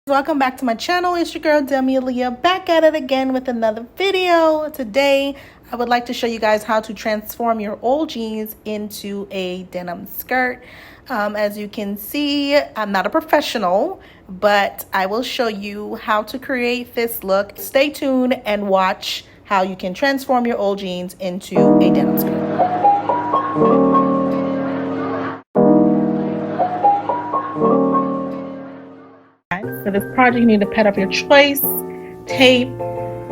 Welcome back to my channel. It's your girl Demelia, back at it again with another video. Today I would like to show you guys how to transform your old jeans into a denim skirt. As you can see, I'm not a professional, but I will show you how to create this look. Stay tuned and watch how you can transform your old jeans into a denim skirt. For this project, you need a pad of your choice, tape,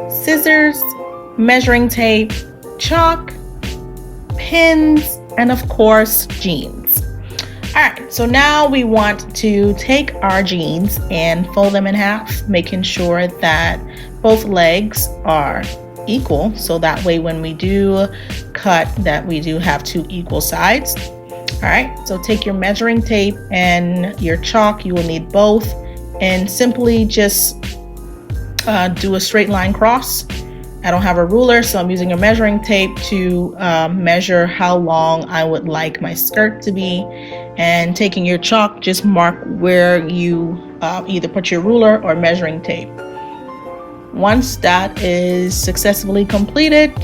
scissors, measuring tape, chalk, pins, and of course, jeans. All right, so now we want to take our jeans and fold them in half, making sure that both legs are equal. So that way, when we do cut, that we do have two equal sides. All right, so take your measuring tape and your chalk. You will need both. And simply just do a straight line cross. I don't have a ruler, so I'm using a measuring tape to measure how long I would like my skirt to be. And taking your chalk, just mark where you either put your ruler or measuring tape. Once that is successfully completed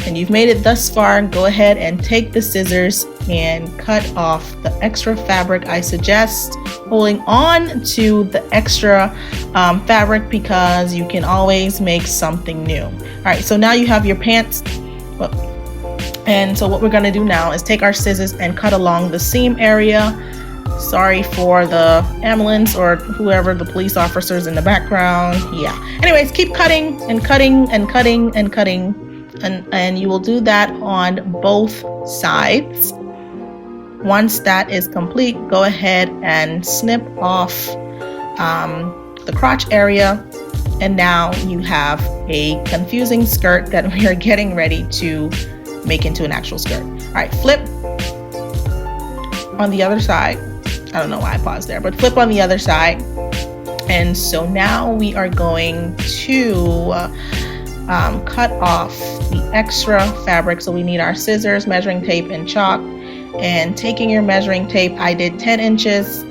and you've made it thus far, go ahead and take the scissors and cut off the extra fabric. I suggest holding on to the extra fabric because you can always make something new. All right, so now you have your pants. And so what we're going to do now is take our scissors and cut along the seam area. Sorry for the ambulance or whoever, the police officers in the background. Yeah. Anyways, keep cutting and cutting and cutting and cutting. And you will do that on both sides. Once that is complete, go ahead and snip off the crotch area. And now you have a confusing skirt that we are getting ready to make into an actual skirt. All right, flip on the other side. I don't know why I paused there, but flip on the other side. And so now we are going to cut off the extra fabric. So we need our scissors, measuring tape, and chalk. And taking your measuring tape, I did 10 inches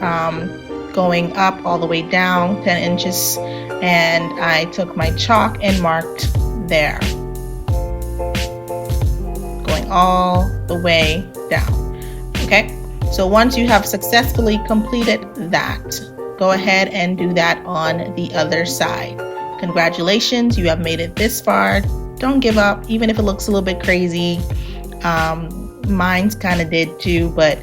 going up all the way down 10 inches, and I took my chalk and marked there, going all the way down. Okay, so once you have successfully completed that, go ahead and do that on the other side. Congratulations, you have made it this far. Don't give up, even if it looks a little bit crazy. Mine's kind of did too, but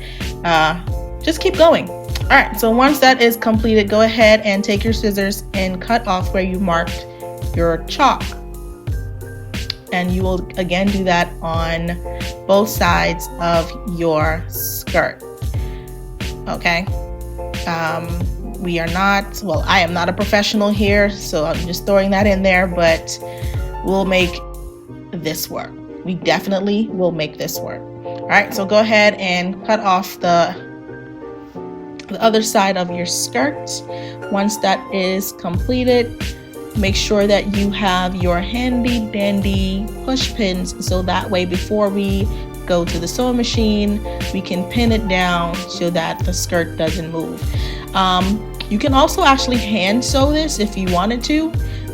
just keep going. All right, so once that is completed, go ahead and take your scissors and cut off where you marked your chalk. And you will again do that on both sides of your skirt. Okay. We are not, well, I am not a professional here, so I'm just throwing that in there, but we'll make this work. We definitely will make this work. All right, so go ahead and cut off the other side of your skirt. Once that is completed, make sure that you have your handy dandy push pins, so that way before we go to the sewing machine, we can pin it down so that the skirt doesn't move. You can also actually hand sew this if you wanted to,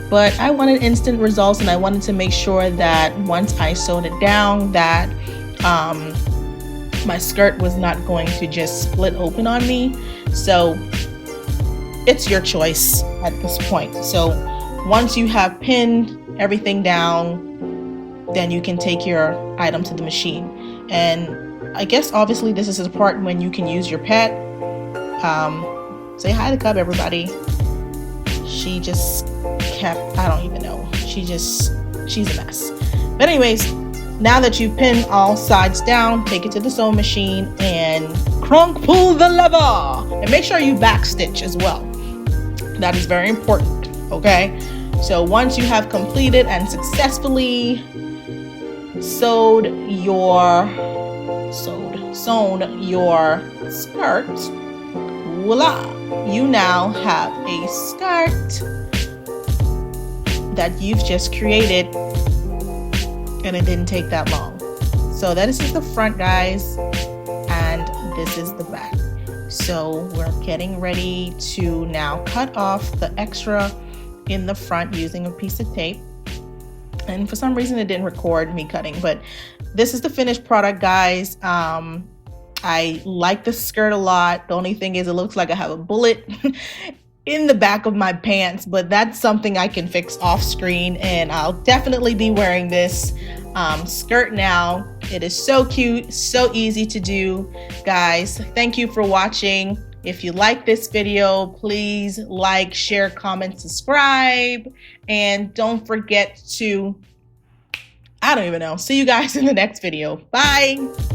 but I wanted instant results, and I wanted to make sure that once I sewed it down that my skirt was not going to just split open on me. So it's your choice at this point. So once you have pinned everything down, then you can take your item to the machine. And I guess obviously this is the part when you can use your pet. Say hi to Cub, everybody. She just kept, I don't even know. She's a mess. But anyways, now that you've pinned all sides down, take it to the sewing machine and crunk pull the lever. And make sure you back stitch as well. That is very important, okay? So once you have completed and successfully sewn your skirt, voila, you now have a skirt that you've just created, and it didn't take that long. So that is just the front, guys, and this is the back. So we're getting ready to now cut off the extra in the front using a piece of tape. And for some reason it didn't record me cutting, but this is the finished product, guys. I like the skirt a lot. The only thing is it looks like I have a bullet in the back of my pants, but that's something I can fix off screen, and I'll definitely be wearing this skirt now. It is so cute, so easy to do. Guys, thank you for watching. If you like this video, please like, share, comment, subscribe, and don't forget to, I don't even know. See you guys in the next video. Bye.